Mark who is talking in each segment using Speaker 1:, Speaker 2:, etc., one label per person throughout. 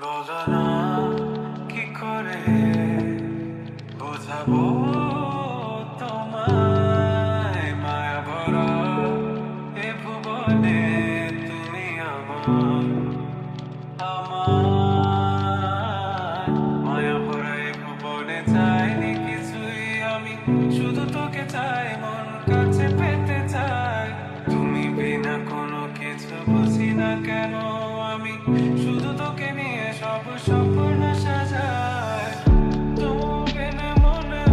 Speaker 1: বলো না কি করে বোঝাবো তোমায়, মায়া ভরা এ ভুবনে তুমি আমার, মায়া ভরা এ ভুবনে চাইনি কিছুই আমি, শুধু তোকে চাই, মন কাছে পেতে চাই। তুমি বিনা কোনো কিছু বুঝি না কেন আমি, শুধু তোকে নিয়ে সব স্বপ্ন সাজাই। তুমি বিনা মনে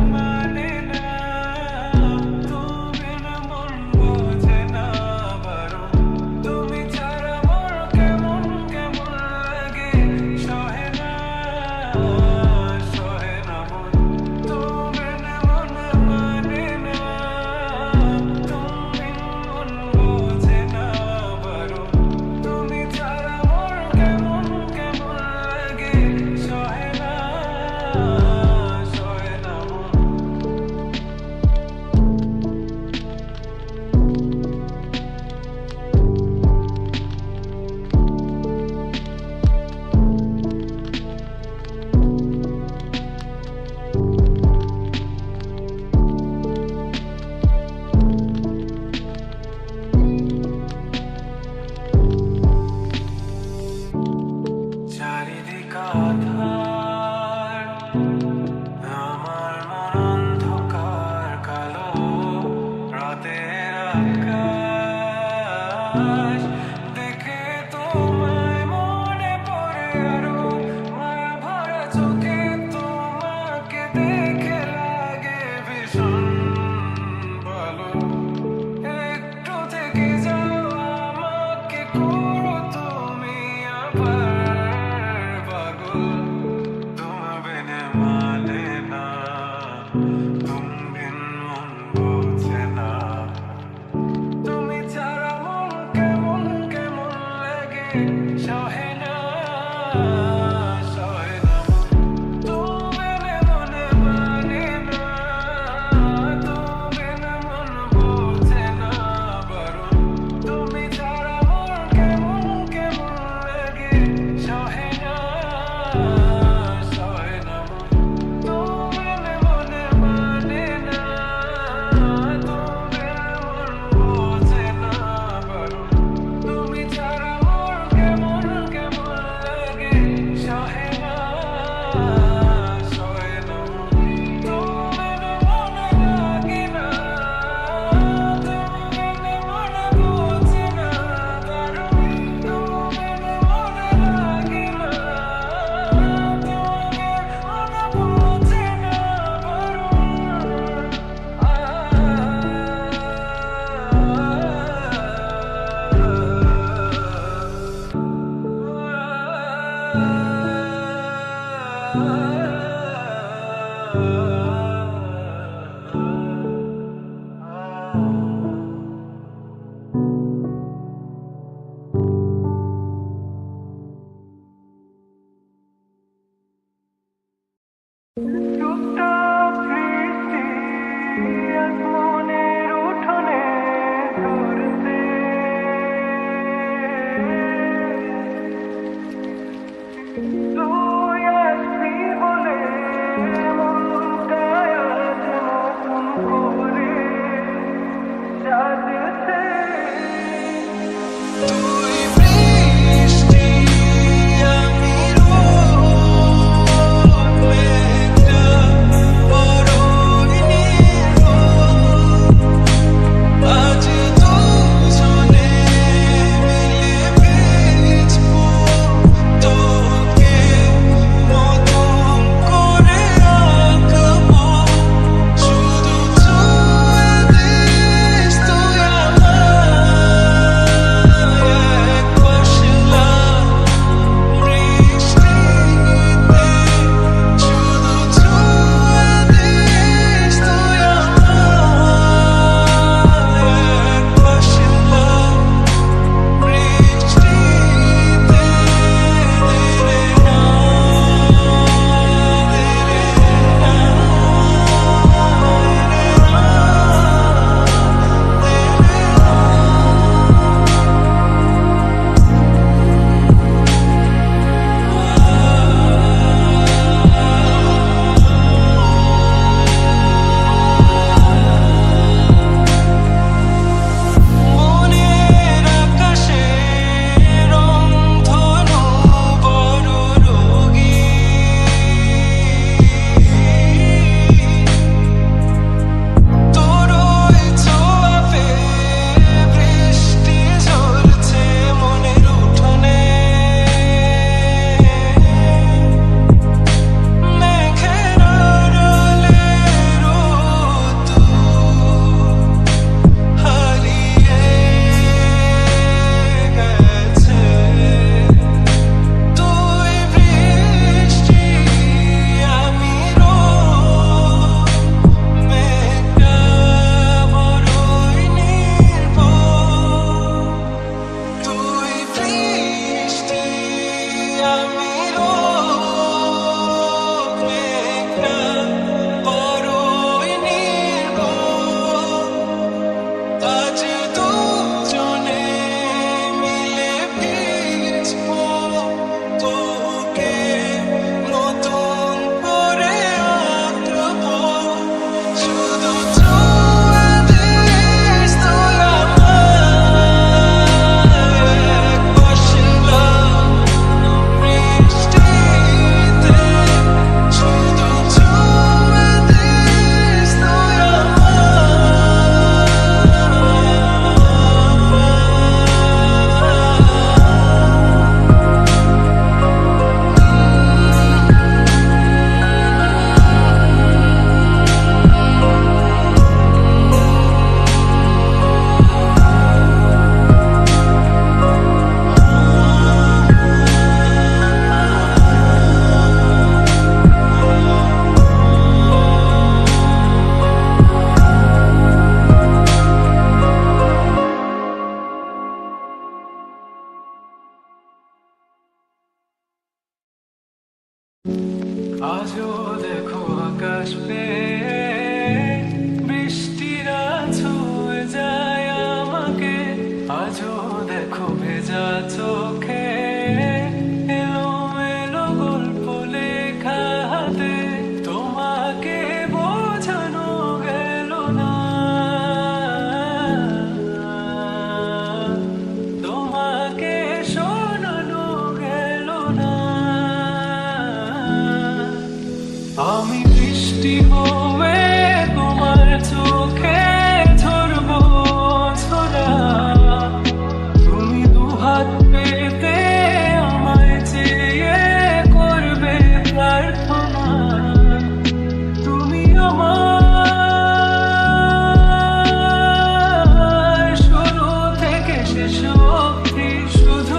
Speaker 1: আমার শুরু থেকে শেষ অবধি শুধু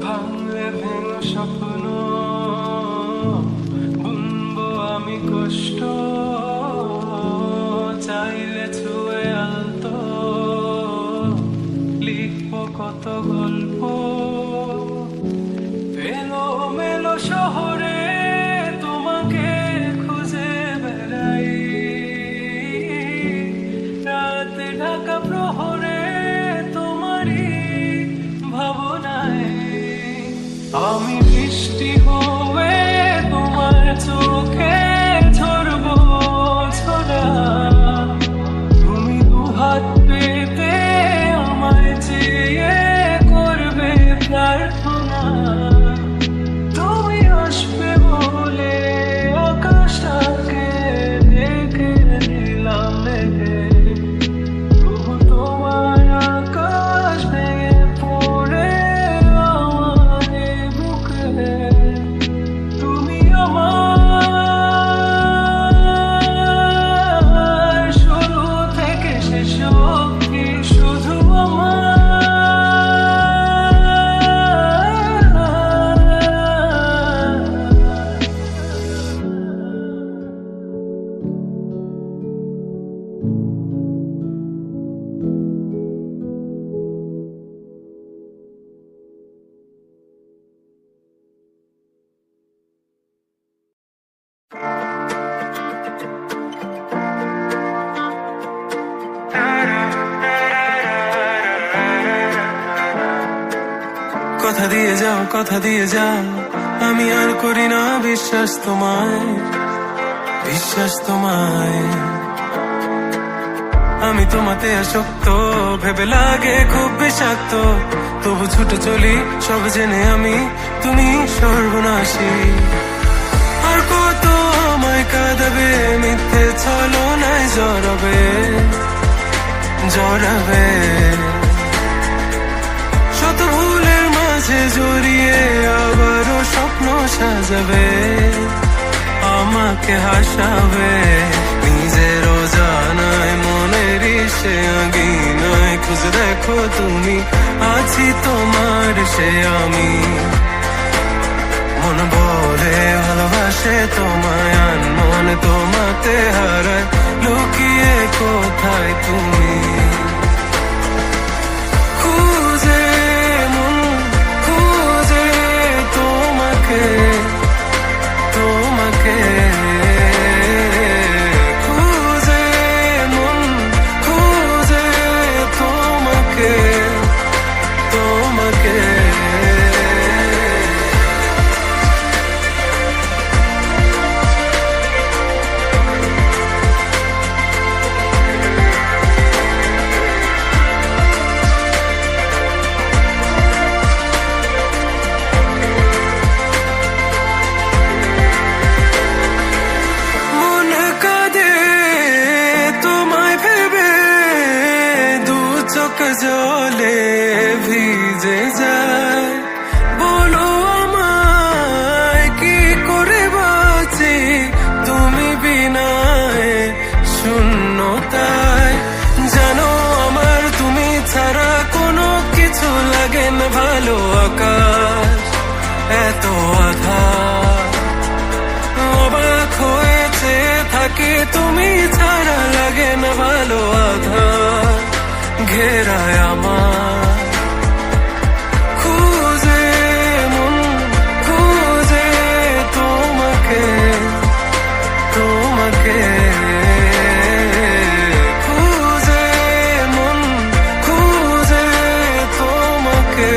Speaker 1: ভাঙলে ভেঙে স্বপ্ন বুনবো আমি কষ্ট চাইলে ছুঁয়ে আলতো লিখবো কত গল্প এলো মেলো শহরে তোমাকে খুঁজে বেড়াই রাত ঢাকা প্রহরে তোমারই ভাবনায় আমি বৃষ্টি হয়ে তোমার চোখে ঝরবো ঝরা তুমি দুহাত পেতে আমায় চেয়ে করবে প্রার্থনা তুমি আসবে বলে আকাশটাকে দেখে নিলাম লেগে তবু তোমার আকাশ ভেঙে পড়ে আমার বুকে তুমি আমার শুরু থেকে শেষ অবধি শুধু কথা দিয়ে যাও কথা দিয়ে যাও আমি আর করি না বিশ্বাস তোমায় আমি তোমাতে আসক্ত ভেবে লাগে খুব বিষাক্ত তবু ছুটে চলি সব জেনে আমি তুমি সর্বনাশী আর কত আমায় কাঁদাবে মিথ্যে ছলনায় জড়াবে শত ভুলের মাঝে জড়িয়ে আবারও স্বপ্ন সাজাবে আমাকে হাসাবে নিজেরও জানায় মনেরই সে আগিনায় খুঁজে দেখো তুমি আছি তোমার সে আমি মন বলে ভালোবাসে তোমায় আনমন তোমাতে হারায় লুকিয়ে কোথায় তুমি খুঁজে মন খুঁজে তোমাকে খুঁজে মন খুঁজে তোমাকে জলে ভিজে যায় বলো আমায় কি করে বাঁচি তুমি বিনায় শূন্যতায় জানো আমার তুমি ছাড়া কোনো কিছু লাগে না ভালো আকাশ এত আধার অবাক হয়েছে থাকি তুমি ছাড়া লাগে না ভালো আধার ঘেরায় আমার খুঁজে মন খুঁজে তোমাকে খুঁজে মন খুঁজে তোমাকে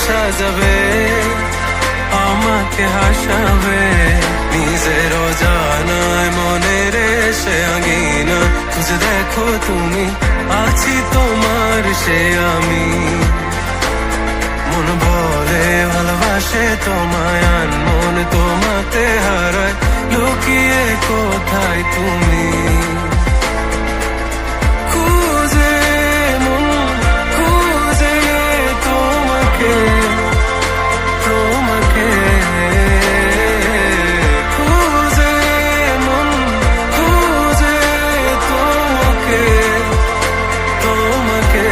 Speaker 1: সাজাবে, আমাকে হাসাবে। নিজের অজানায় মনের সে আঙিনা খুঁজে দেখো তুমি, আছি তোমার সে আমি। মন বলে ভালোবাসে তোমায়, মন তোমাতে হারায়, লুকিয়ে কোথায় তুমি। খুঁজে মন খুঁজে তোমাকে, তোমাকে খুঁজে মন খুঁজে তোমাকে, তোমাকে।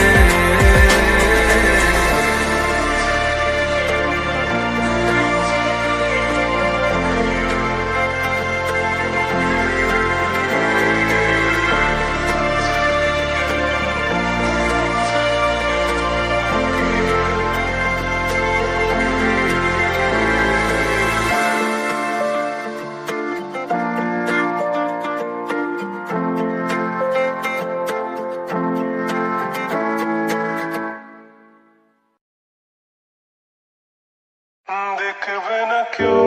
Speaker 1: দেখবে না কেউ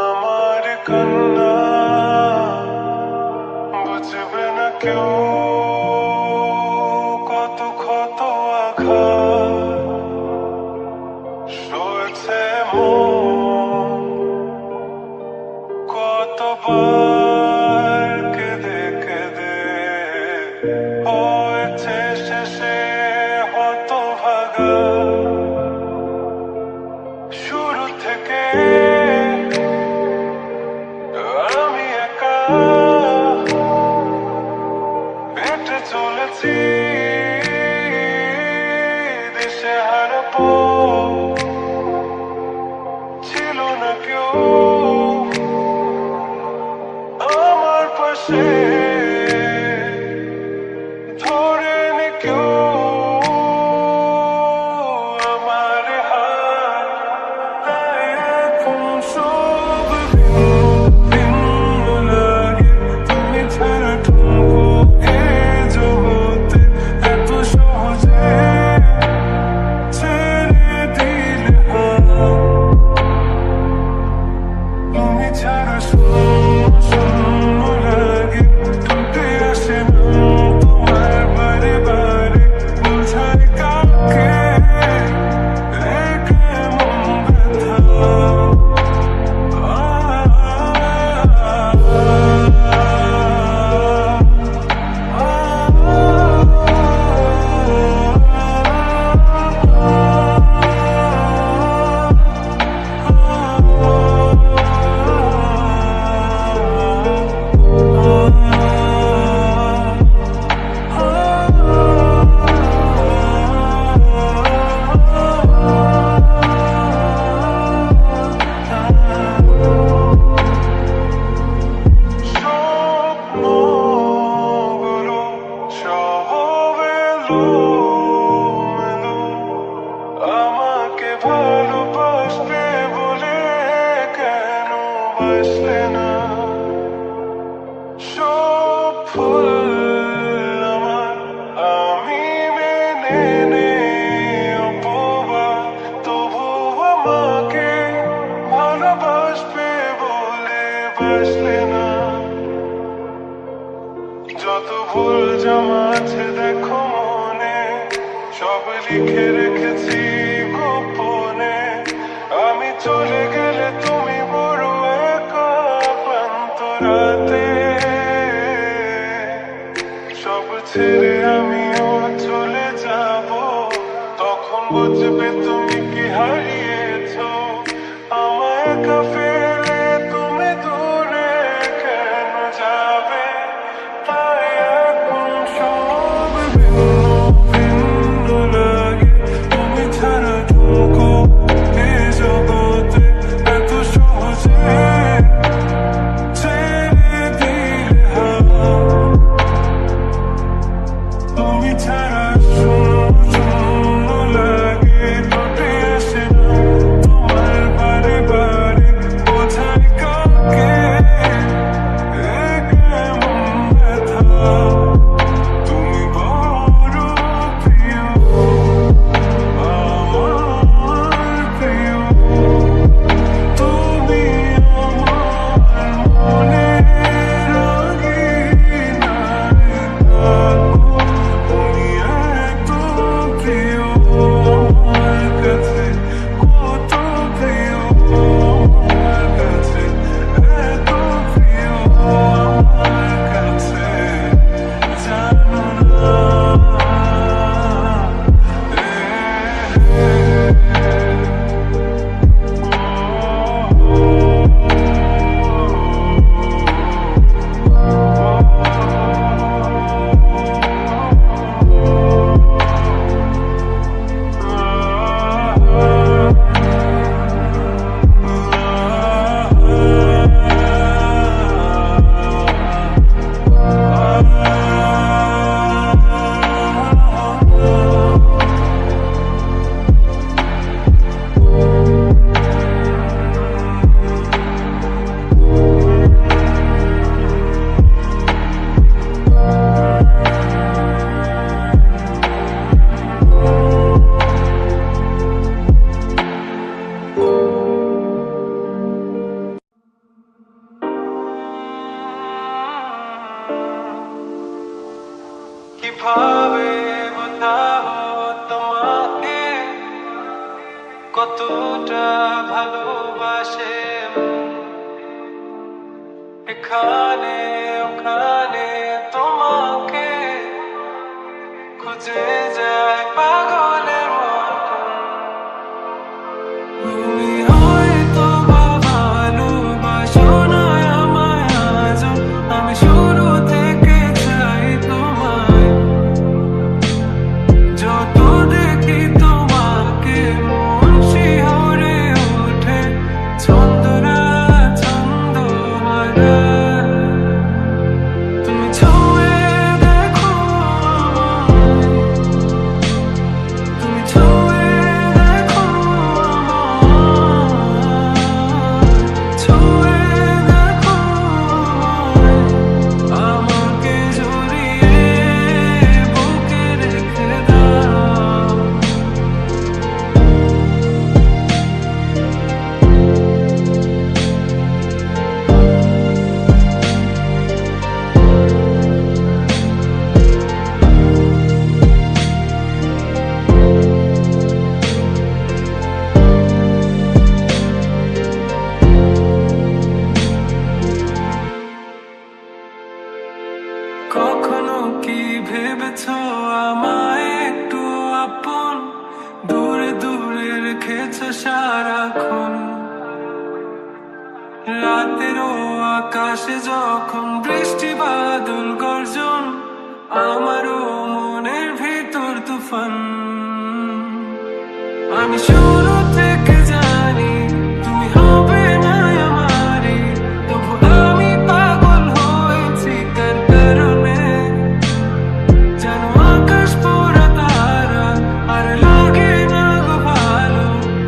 Speaker 1: আমার কান্না, বুঝবে না কেউ কত ক্ষত আঘাত সয়েছে মন, কতবার কেঁদে কেঁদে হয়েছে শেষে হতভাগা। শুরু থেকে আমি একা হেঁটে চলেছি দেশে হারাবো, ছিল না কেউ আমার পাশে, ধরে নি কেউ আমার হাত। তাই এখন সব ভিন্ন লাগে, তুমি ছাড়া ঠুনকো এ জগতে, এত সহজে ছেড়ে দিলে হাত। তুমি ছাড়া শূন্য শূন্য লাগে, ঠোঁটে আসে নাম তোমার বারে বারে, বোঝাই কাকে রেখে মন ব্যথা। স্বপ্নগুলো সব এলোমেলো, আমাকে ভালোবাসবে বলে কেন বাসলে না। সব ফুল আমার আমি মেনে নেই অপবাদ, তবু আমাকে ভালোবাসবে বলে বাসলে না। যত ভুল জমা আছে দেখো মনে, সব লিখে রেখেছি গোপনে। আমি চলে গেলে তুমি বড় একা ক্লান্ত রাতে, সব ছেড়ে আমিও চলে যাব, তখন বুঝবে তুমি কি হারিয়েছো। আমায় একা ফেলে তুমি দূরে কেন যাবে, তাই এখন সব ভিন্ন ভিন্ন লাগে, তুমি ছাড়া ঠুনকো এ জগতে, এত সহজে ছেড়ে দিলে হাত। কিভাবে বোঝাবো তোমাকে কতটা ভালোবাসে এখানে ওখানে তোমাকে খুঁজে যায় পাগলের মতন তুমি হয়তো বা ভালোবাসো না আমায় আজও আমি শুরু থেকে চাই তোমায় যত দেখি তোমাকে মন শিহরে ওঠে ছন্দরা ছন্দমালা তুমি ছুঁয়ে দেখো আমায় তুমি ছুঁয়ে দেখো আমায় ছুঁয়ে দেখো আমায় আমাকে জড়িয়ে বুকে রেখে দাও কখনো কি ভেবেছো আমায় একটু আপন দূরে দূরে রেখেছো সারাক্ষণ রাতেরও আকাশে যখন বৃষ্টি বাদল গর্জন আমারও মনের ভিতর তুফান আমি শুরু থেকে জানি তুমি হবে না আমারই তবু আমি পাগল হয়েছি তার কারণে যেন আকাশ পুরা তারা আর লাগে না গো ভালো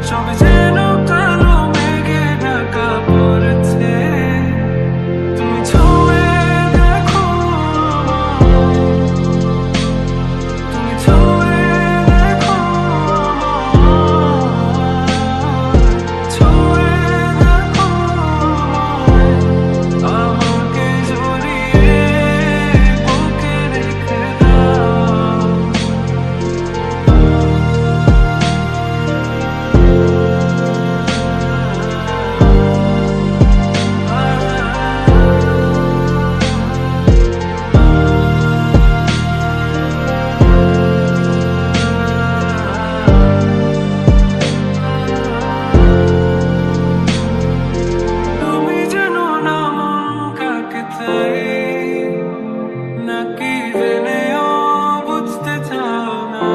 Speaker 1: সব যেন কালো মেঘে ঢাকা পড়েছে তুমি ছুঁয়ে দেখো আমায় তুমি ছুঁয়ে দেখো আমায় ছুঁয়ে দেখো আমায় আমাকে জড়িয়ে বুকে রেখে দাও তুমি জানো না মন কাকে চাই নাকি জেনেও বুঝতে চাও না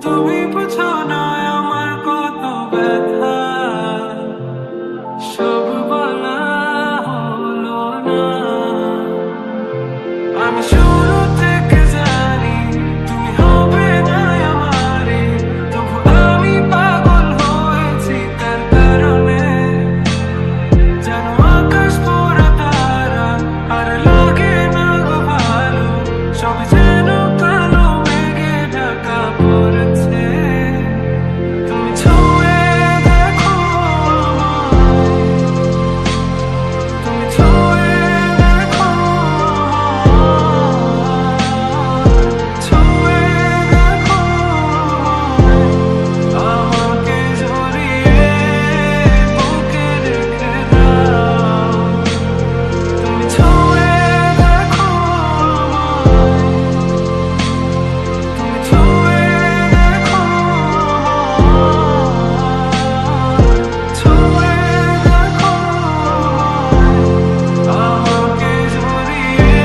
Speaker 1: তুমি বুঝো না আমার কত ব্যথা সব বলা হলো না আমি শুরু থেকে জানি তুমি হবে না আমারই তবু আমি পাগল হয়েছি তার কারণে যেন আকাশ পুরা তারা আর লাগে না গো ভালো সব যেন কালো মেঘে ঢাকা পড়েছে তুমি ছুঁয়ে দেখো আমায় তুমি ছুঁয়ে দেখো আমায় ছুঁয়ে দেখো আমায় আমাকে জড়িয়ে বুকে রেখে দাও তুমি ছুঁয়ে দেখো আমায় তুমি ছুঁয়ে দেখো আমায় ছুঁয়ে দেখো আমাকে জড়িয়ে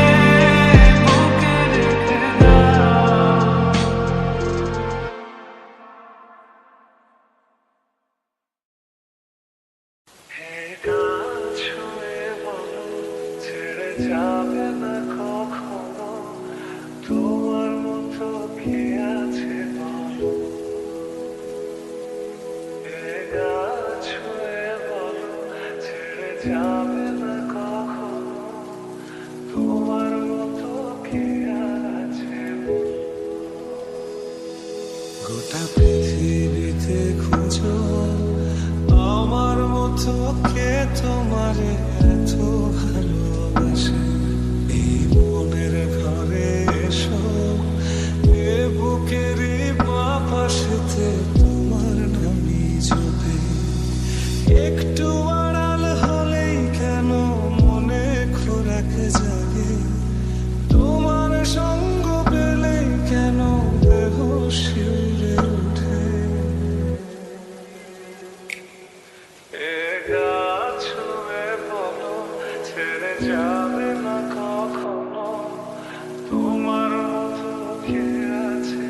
Speaker 1: বুকে রেখে দাও ছুঁয়ে বলো ছেড়ে যাবে না কখনো তোমার মতো কে আছে বলো ছুঁয়ে বলো ছেড়ে যাবে না কখনো তোমার মতো কে আর আছে গোটা পৃথিবীতে খুঁজো আমার মতো কে তোমারে এত ভালোবাসে এই মনের ছেড়ে যাবে না কখনো, তোমার মতো কে আছে।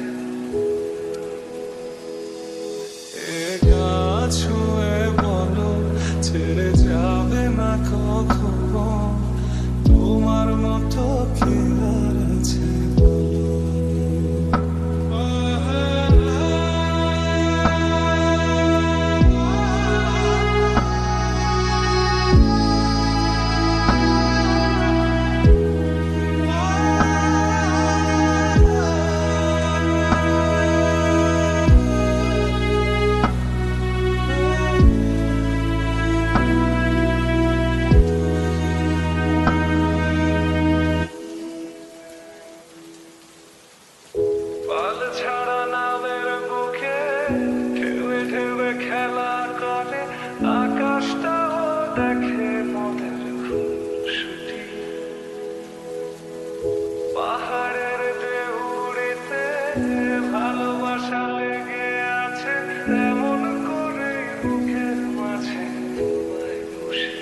Speaker 1: এ গাছ ছুঁয়ে বলো ছেড়ে যাবে না কখনো, তোমার মতো কে আর আছে। পাল ছাড়া নামের বুকে ঢেউে ঢেউে খেলা করে, আকাশটাও দেখে মনের খুশি। পাহাড়ের ঢেউড়িতে ভালোবাসা লেগে আছে, এমন করে বুকের মাঝে তোমায় বসে।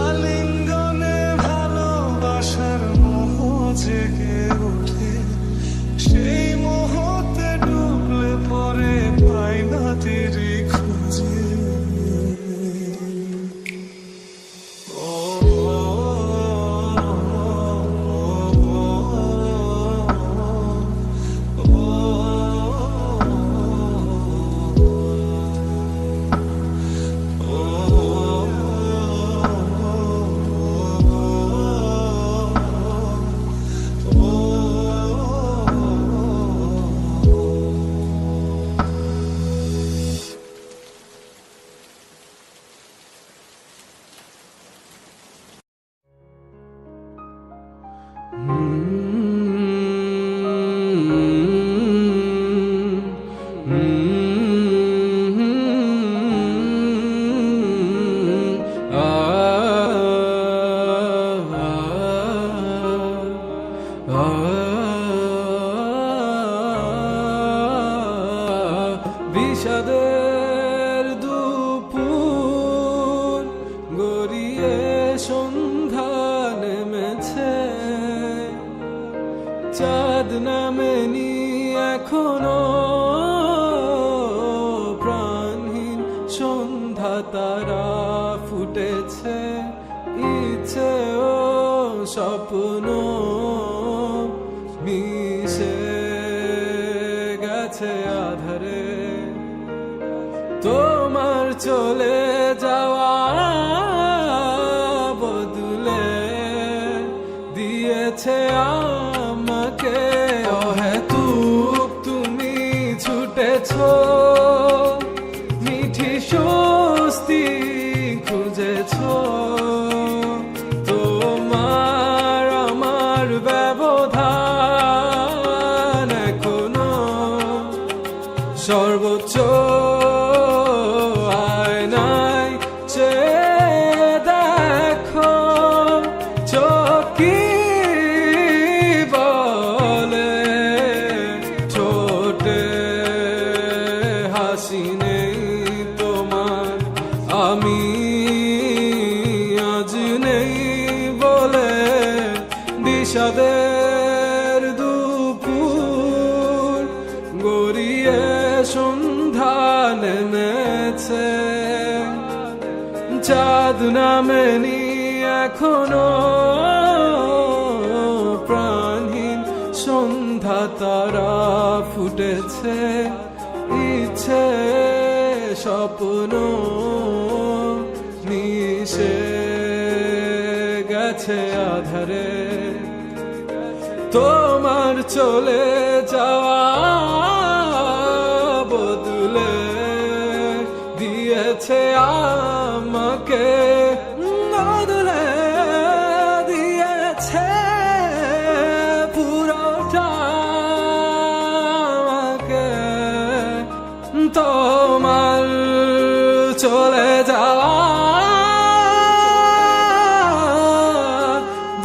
Speaker 1: আলিঙ্গনে ভালোবাসার মোহ জেগে ওঠে, সেই মুহূর্তে ডুবলে পরে পাই না তেরি খুঁজে। ও বিষাদের দুপুর গড়িয়ে সন্ধ্যা নেমেছে, চাঁদ নামেনি এখনো, প্রাণহীন সন্ধ্যা তারা ফুটেছে, ইচ্ছে ও স্বপ্ন মিশে গেছে আধারে। তোমার চলে যাওয়া বদলে দিয়েছে আমাকে অহেতুক তুমি ছুটেছো, মিঠি স্বস্তি খুঁজেছো। তোমার আমার ব্যবধান এখনো সর্বোচ্চ আয়নায় চেয়ে দেখো, চোখ কি বলে ঠোঁটে হাসি নেই তোমার, আমি আজ নেই বলে। বিষাদের দুপুর গড়িয়ে সন্ধ্যা নেমেছে, চাঁদ নামেনি এখনো, প্রাণহীন সন্ধ্যা তারা ফুটেছে, ইচ্ছে স্বপ্ন মিশে গেছে আধারে। তোমার চলে যাওয়া বদলে দিয়েছে আমাকে, বদলে দিয়েছে পুরোটা আমাকে। তোমার চলে যাওয়া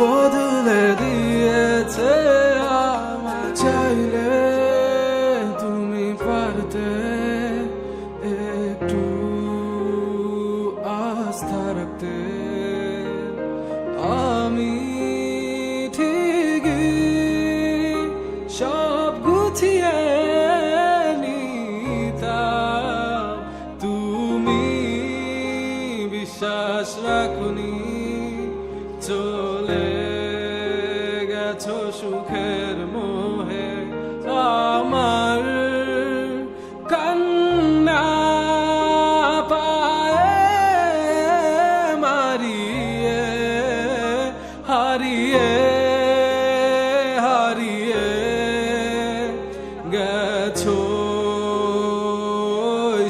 Speaker 1: বদলে দিয়েছে আমাকে। চাইলে তুমি পারতে একটু আস্থা রাখতে। বিশ্বাস রাখুনি, চলে গেছো সুখের মোহে। আমার কান্না পায়ে মারিয়ে হারিয়ে হারিয়ে গেছো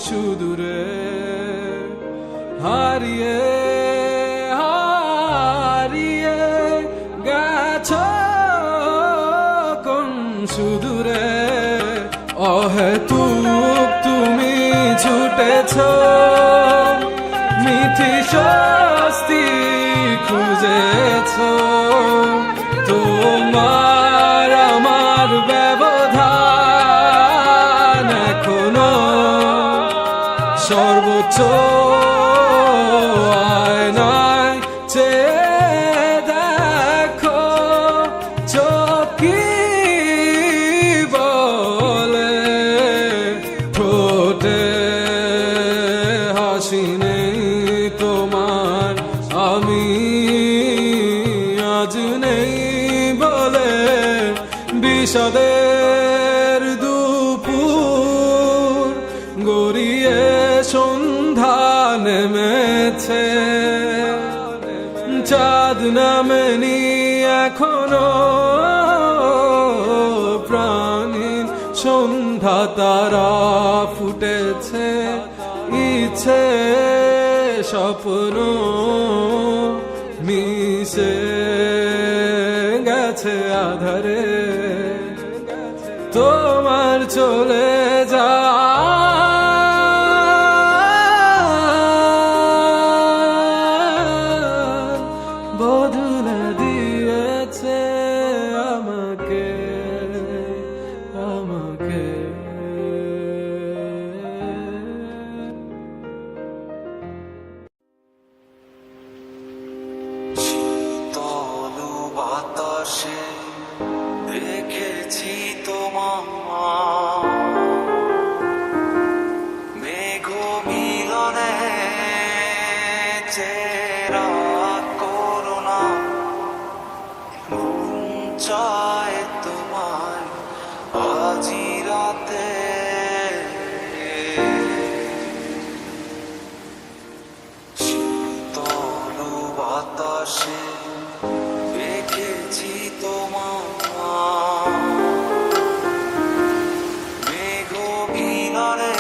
Speaker 1: সুদূরে, হারিয়ে হারিয়ে গেছো কোন সুদূরে। অহেতুক তুমি ছুটেছো, মিঠি স্বস্তি খুঁজেছো, তোমার আমার ব্যবধান এখনো সর্বোচ্চ আয়নায় চেয়ে দেখো, চোখ কি বলে, ঠোঁটে হাসি নেই তোমার, আমি আজ নেই বলে। বিষাদের দুপুর গড়িয়ে সন্ধ্যা নেমেছে, চাঁদ নামেনি এখনো, প্রাণীর সন্ধ্যা তারা ফুটেছে, ইচ্ছে স্বপ্ন মিশে গেছে আধারে, তোমার চলে যা বদলে দিয়েছে আমাকে আমাকে।
Speaker 2: শীতল বাতাসে দেখেছি তোমার মেঘ মিলনে, চেরা করোনা মন চায় তোমায় আজি রাতে। শীতল বাতাসে দেখেছি তোমার মেঘ মিলনে,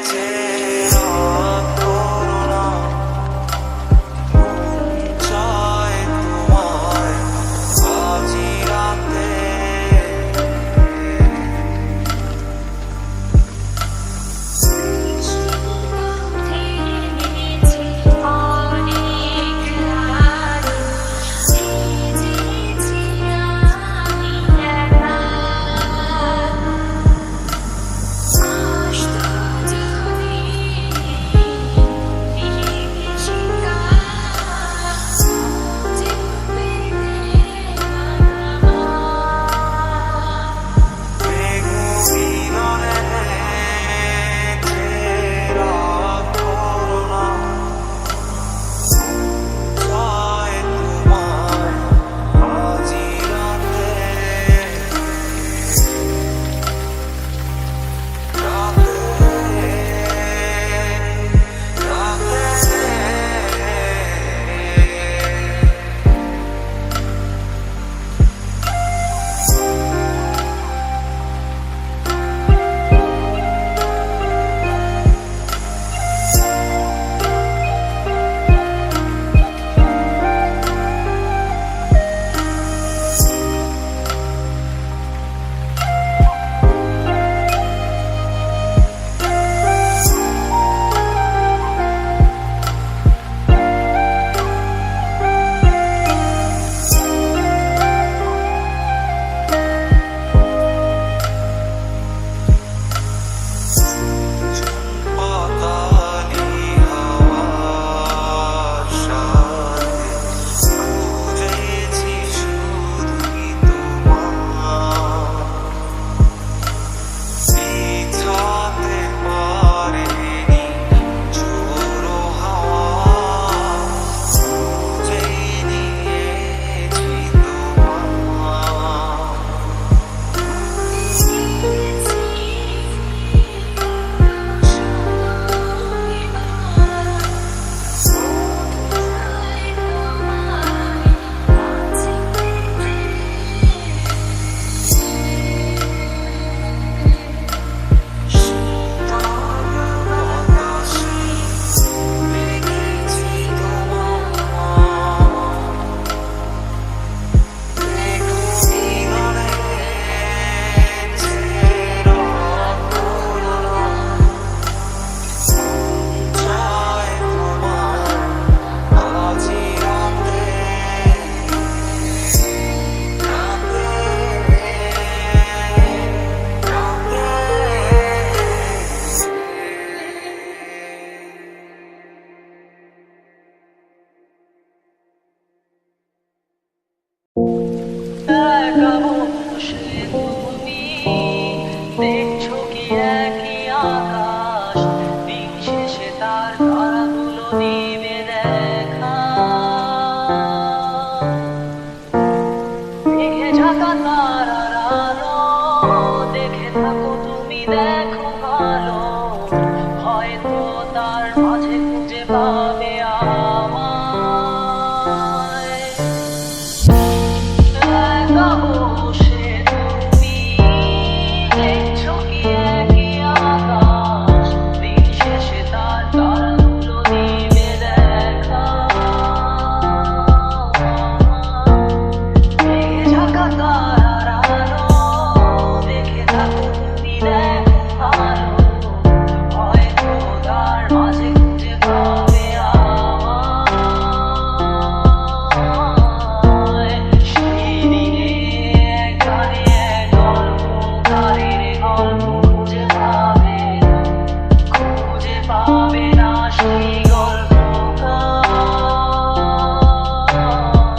Speaker 2: চেরা করোনা মন চায় তোমায় আজ
Speaker 3: দেখা মেঘে ঢাকা তারার আলো দেখে থাকো তুমি দেখো ভালো হয়তো তার মাঝে খুঁজে পাবে আমায় একা বসে তুমি দেখছো কি একই আকাশ দিন শেষে তার তারাগুলো দিবে দেখা মেঘে ঢাকা তারার আলো দেখে থাকো তুমি দেখো ভালো হয়তো তার মাঝে খুঁজে পাবে আমায় সেই দিনে এক গানে এক গল্পকারের গল্প খুঁজে পাবে না সেই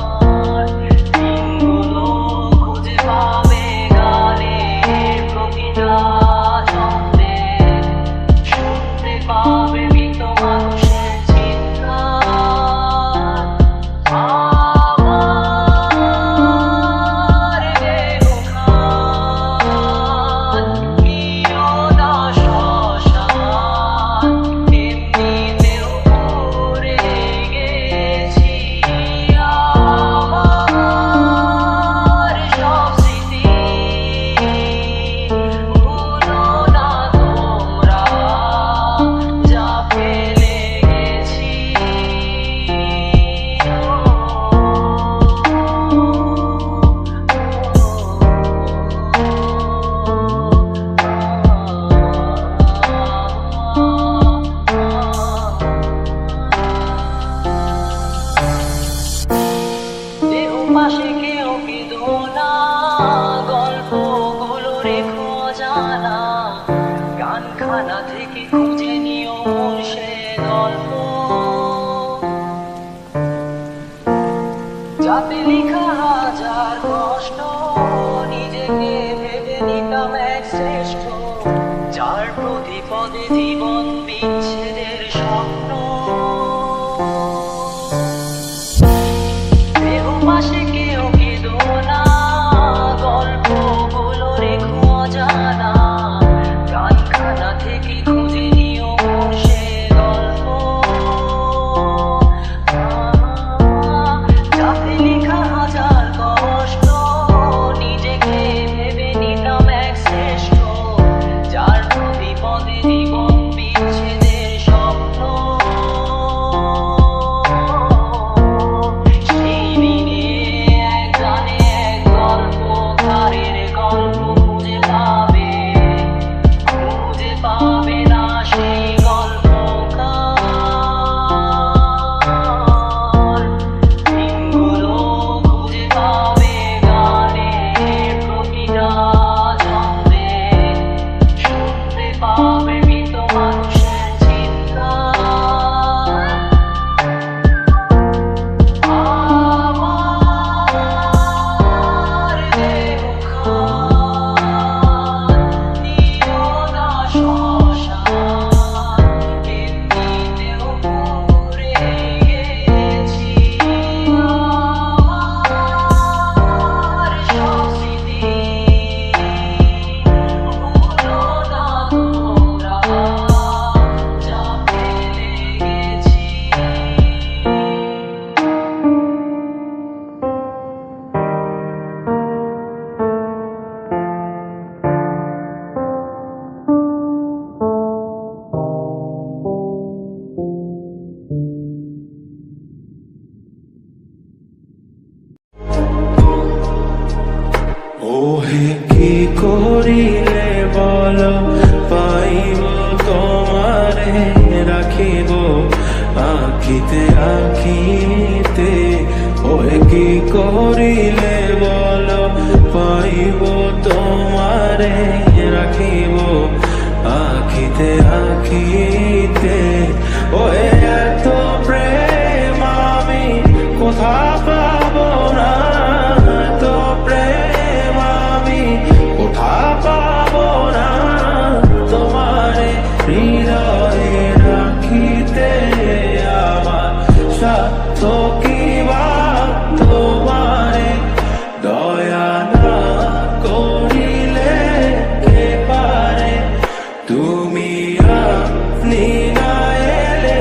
Speaker 3: গল্পকার দিনগুলো খুঁজে পাবে গানের প্রতিটা ছন্দে শুনতে পাবে মৃত মানুষের চিৎকার আমার দেহখান প্রিয় না শ্মশান এমনিতেও মরে গেছি আমার সব স্মৃতি ভুলো না তোমরা যা ফেলে গেছি দেহ পাশে কেউ কেঁদো না গল্পগুলো রেখো জানা গানখানা থেকে খুঁজে নিও সে গল্প যাতে লেখা হাজার কষ্ট নিজেকে ভেবে নিতাম এক শ্রেষ্ঠ যার প্রতি পদে জীবন বিচ্ছেদের স্বপ্ন দেহ পাশে কেউ কেঁদো না গল্পগুলো রেখো জানা গানখানা থেকে খুঁজে নিও সে গল্প যাতে লেখা হাজার কষ্ট নিজেকে ভেবে নিতাম এক শ্রেষ্ঠ যার প্রতি পদে জীবন বিচ্ছেদের স্বপ্ন সেই দিনে এক গানে এক গল্পকারের গল্প খুঁজে পাবে না সেই গল্পকার দিনগুলো খুঁজে পাবে গানের প্রতিটা ছন্দে শুনতে পাবে মৃত মানুষের চিৎকার আমার দেহখান প্রিয় না শ্মশান এমনিতেও মরে গেছি আমার সব স্মৃতি ভুলো না তোমরা যা ফেলে গেছি
Speaker 1: ওহে কি করিলে বল পাইব তোমারে রাখিব আখিতে আখিতে ওহে কি করিলে বল পাইব তোমারে রাখিব আখিতে আখিতে ওহে এত প্রেম আমি কোথা পাব না এত প্রেম আমি কোথা পাব না তোমারে হৃদয়ে রাখিতে আমার কি বা তোমারে দয়া না করিলে কে পারে তুমি আপনি না এলে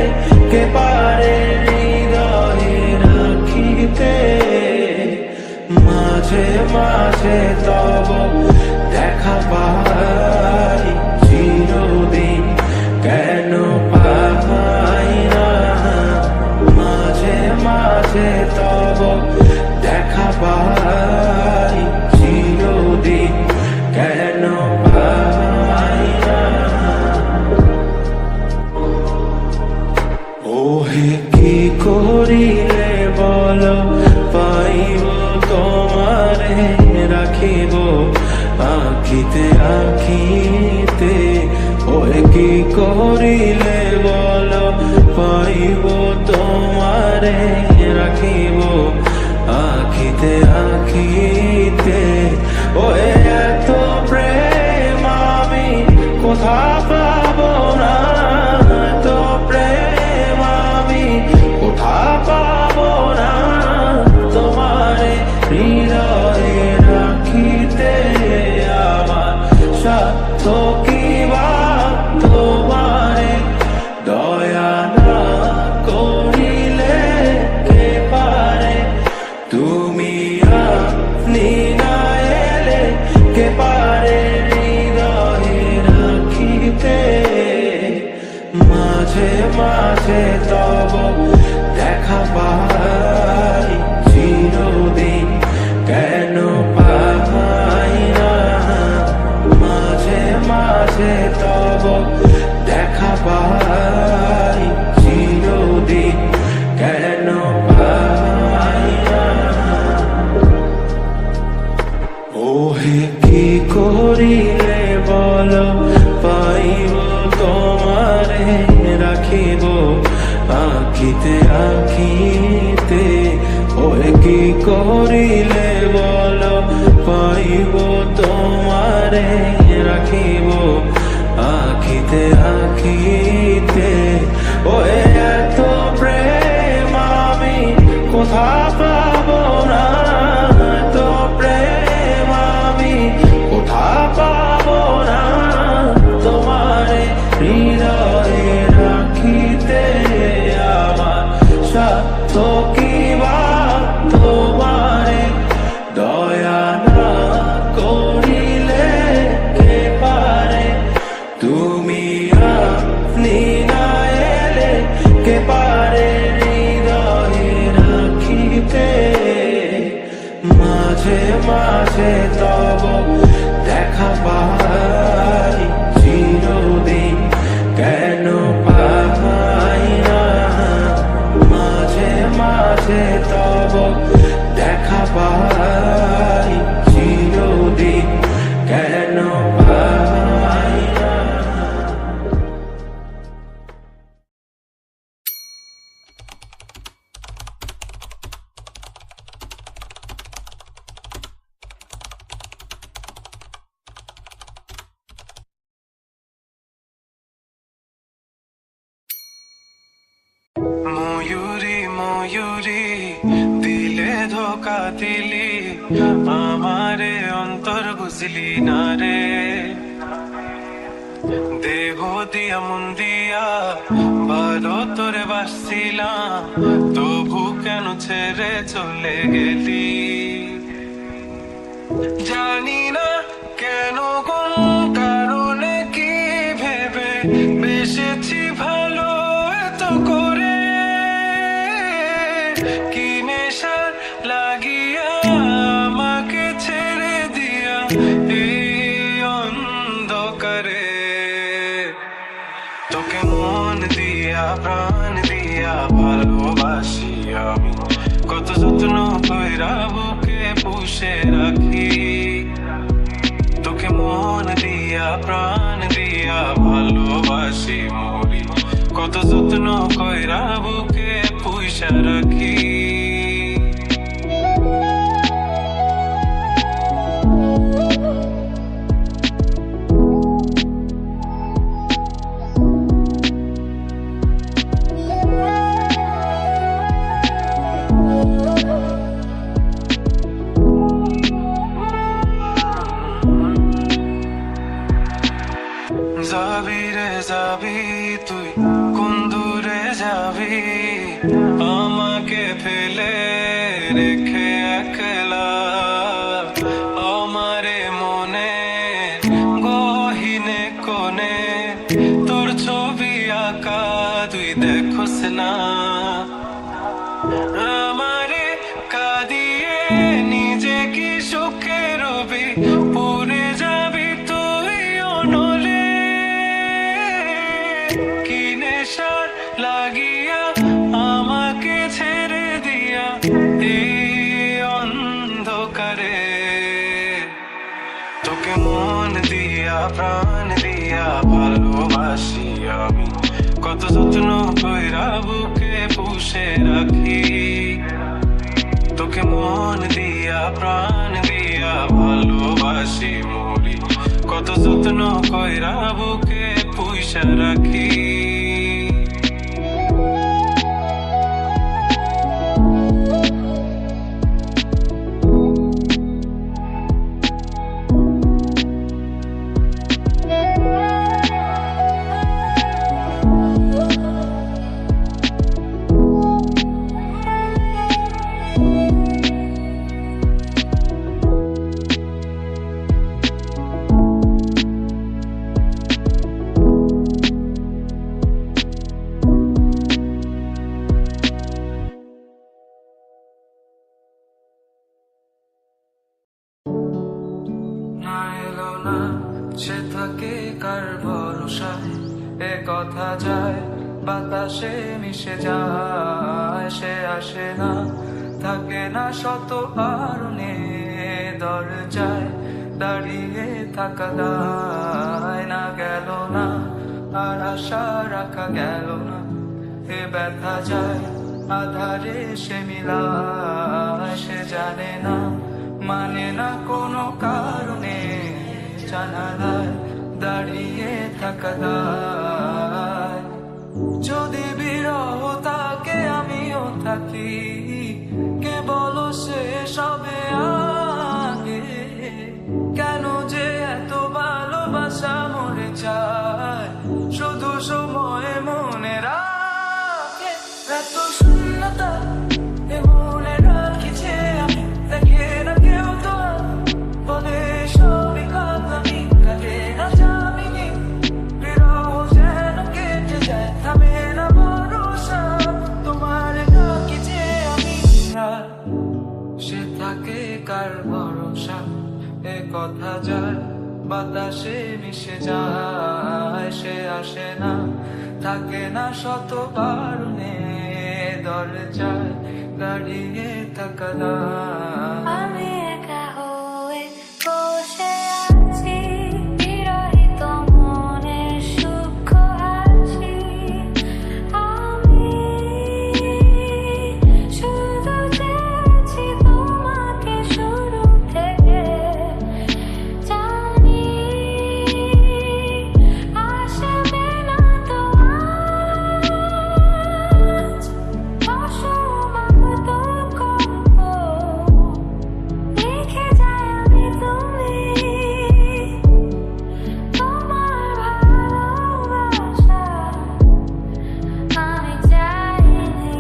Speaker 1: কে পারে হৃদয়ে রাখিতে মাঝে মাঝে তব দেখা পাই চিরদিন কেন পাই না মাঝে মাঝে তব দেখা পাই চিরদিন কেন পাই না ওহে কি করিলে বলো পাইব তোমারে রাখিব আখিতে আখিতে ওহে কি করিলে বলো পাইব তোমারে রাখিব আখিতে আখিতে ওহে এত প্রেম আমি কোথা পাবো না এত প্রেম আমি কোথা পাবো না তোমারে হৃদয়ে রাখিতে আমার সাধ্য কি বা তোমারে দয়া না করিলে কে পারে তুমি আপনি না এলে কে পারে হৃদয়ে রাখিতে মাঝে মাঝে তব দেখা পাই চিরদিন কেন পাই না মাঝে মাঝে তব দেখা পাই চিরদিন কেন পাই না ওহে কি করিলে বলো পাইব তোমারে রাখিব আখিতে আখিতে ওহে কি করিলে বলো পাইব তোমারে রাখিব আখিতে আখিতে ওহে এত প্রেম আমি কোথা পাবো না এত প্রেম আমি কোথা পাবো না তোমারে হৃদয়ে রাখিতে আমার সাধ্য কি বা তোমারে দয়া না করিলে কে পারে তুমি আপনি না এলে কে পারে হৃদয়ে রাখিতে মাঝে মাঝে তব দেখা পাই চিরদিন কেন পাই না মাঝে মাঝে তব দেখা পাই চিরদিন কেন পাই না ময়ূরী ময়ূরী দিলে ধোকা দিলি আমারে অন্তর বুঝলি না রে দেহ দিয়া মন দিয়া ভালো তোরে বাসছিলাম তবু কেন ছেড়ে চলে গেলি জানি না কেন কোন কারণে কি ভেবে বেসেছি ভালো এত করে কি নেশা লাগিয়া আমাকে ছেড়ে দিয়া এই অন্ধকারে তোকে মন দিয়া প্রাণ দিয়া ভালোবাসি আমি কত যত্ন কইরা বুকে পুষে রাখি তোকে মন দিয়া প্রাণ দিয়া ভালোবাসি মরি কত যত্ন কইরা বুকে পুষে রাখি যাবি রে যাবি তুই কোন দূরে যাবি আমাকে ফেলে রেখে একলা আমারে মনে গহীনে কোণে তোর ছবি আঁকা তুই দেখোস না আমারে কাঁদিয়ে নিজে কি সুখে রবি পুরে যাবি তুই অনলে কি নেশার লাগিয়া আমাকে ছেড়ে দিয়া এই অন্ধকারে তোকে মন দিয়া প্রাণ দিয়া ভালোবাসি আমি কত যত্ন কইরা বুকে পুষে রাখি তোকে মন দিয়া প্রাণ দিয়া ভালোবাসি মরি কত যত্ন কইরা বুকে পুষে রাখি
Speaker 4: না এলো না সে থাকে কার ভরসায় এ কথা যায় বাতাসে মিশে যায় সে আসে না থাকে না শত কারণে দরজায় দাঁড়িয়ে থাকা দায় না গেল না আর আশা রাখা গেল না এ ব্যথা যায় আধারে সে মিলায় সে জানে না মানে না কোনো কারণে জানালায় দাঁড়িয়ে থাকা দায় যদি বিরহ তাকে আমিও থাকি কে বলো সে সবে আগে কেন যে এত ভালোবাসা মরে যায় শুধু সময় মনে রাখে এত শূন্যতা এ মনে রাখিছে আমি দেখে না কেউ তো বলে সবই কাঁদামি কাটে না জামিনি বিরহ যেন কেটে যায় থামে না ভরসা তোমার ডাকিছে আমি সে থাকে কার ভরসা এ কথা যায় বাতাসে মিশে যায় সে আসে না থাকে না শত কারণে দরজায় দাঁড়িয়ে থাকা দায়
Speaker 5: আমি একা হয়ে বসে আছি বিরহিত মনের সূক্ষ্ম হাসি আমি শুধু চেয়েছি তোমাকে শুরু থেকে জানি আসবে না তো আজ অসমাপ্ত গল্প লিখে যাই আমি তুমি তোমার ভালোবাসা আমি চাইনি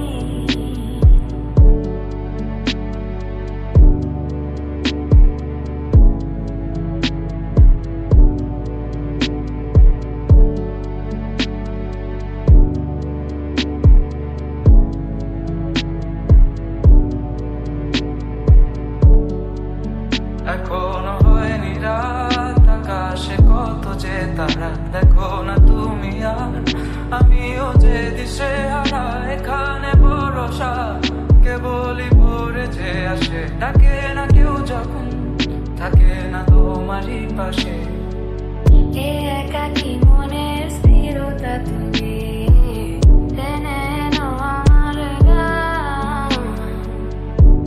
Speaker 4: এখনো হয়নি রাত আকাশে কত যে তারা দেখো না তুমি আর আমিও যে দিশে হারা এখানে ভরসা কেবলই ভরে যে আসে ডাকে না কেউ যখন থাকে না তোমারই পাশে
Speaker 5: এ একাকী মনের স্থিরতা তুমি টেনে নাও আমার গান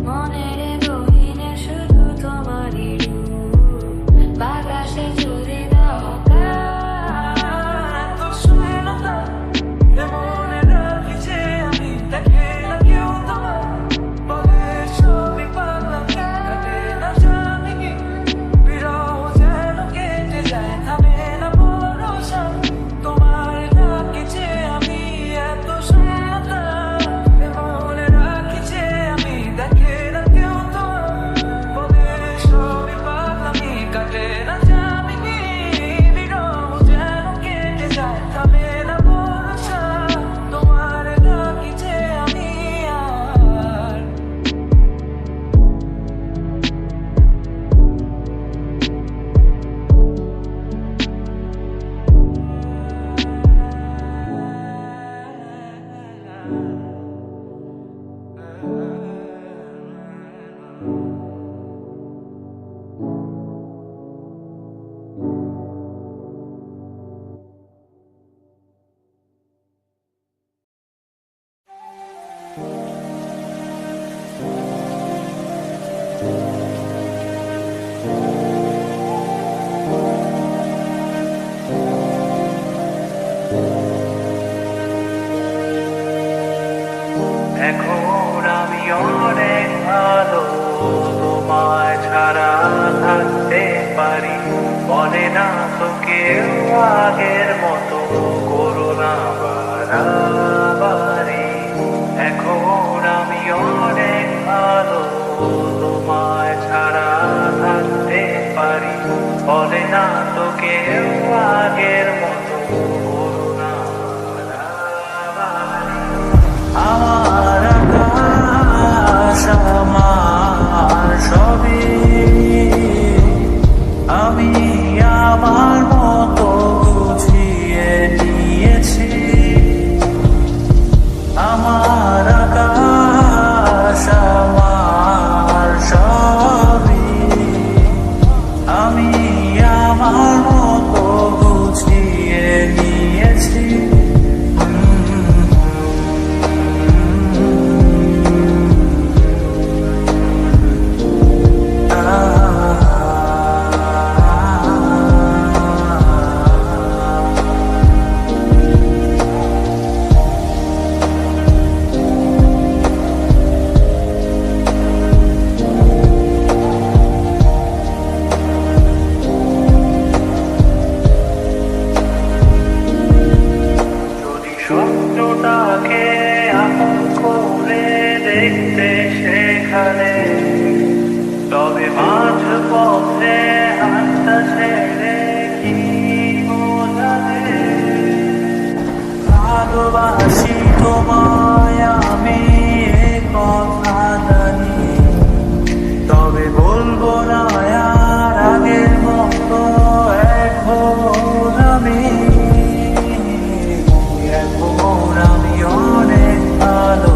Speaker 5: মনের গহীনে শুধু তোমারই রূপ বাতাসে যদি দাও
Speaker 4: এত শূন্যতা এ মনে রাখিছে আমি দেখে না কেউ তোমার বলে
Speaker 1: অনেক ভালো, তোমায় ছাড়া থাকতে পারি, বলে না তো কেউ আগের মতো করোনা বাড়াবাড়ি। এখন আমি অনেক ভালো, তোমায় ছাড়া থাকতে পারি, বলে না তো কেউ আগের মতো করোনা বাড়াবাড়ি। আমার আকাশ আমার সবই, আমি আমার মতো গুছিয়ে নিয়েছি। আমার আকাশ আমার সবই, আমি আমার মতো গুছিয়ে নিয়েছি। স্বপ্নটাকে আপন করে দেখতে সেখানে, তবে মাঝ পথে হাতটা ছেড়ে কি বোঝাবে। ভালোবাসি তোমায় আমি এ কথা জানি, তবে বলবো না আর আগের মতো এখন আমি। এখন আমি অনেক ভালো,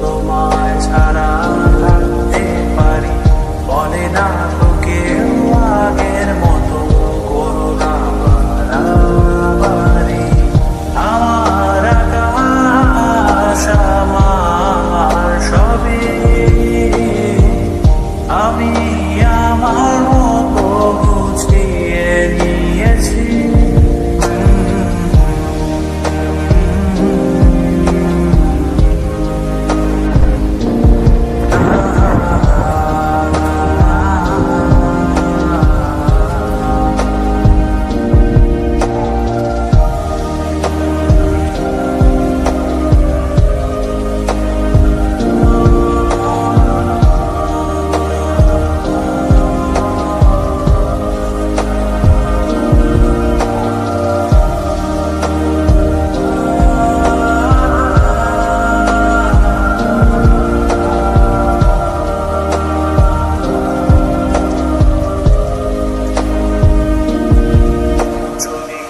Speaker 1: তোমায় ছাড়া থাকতে পারি, বলে না তো কেউ আগের মতো করোনা বাড়াবাড়ি। আমার আকাশ আমার সবই, আমি আমার মতো গুছিয়ে নিয়েছি।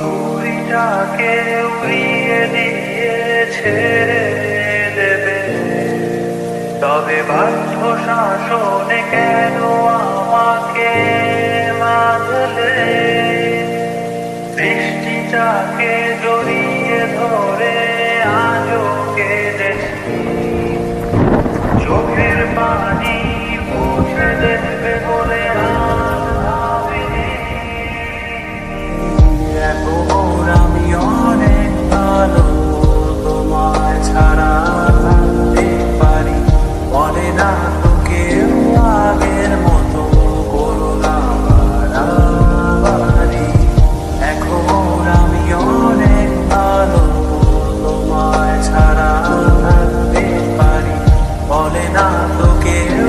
Speaker 1: ঘুড়িটাকে উড়িয়ে দিয়ে ছেড়ে দেবে, তবে বাধ্য শাসনে কেন আমাকে বাঁধলে। বৃষ্টিটাকে জড়িয়ে ধরে আজও কেঁদেছি, চোখের পানি মুছে দেবে বলে আজ ভাবিনি। এখন আমি অনেক ভালো, তোমায় ছাড়া থাকতে পারি, বলে না তো কেউ আগের মতো করোনা বাড়াবাড়ি। এখন আমি অনেক ভালো, তোমায় ছাড়া থাকতে পারি, বলে না তো কেউ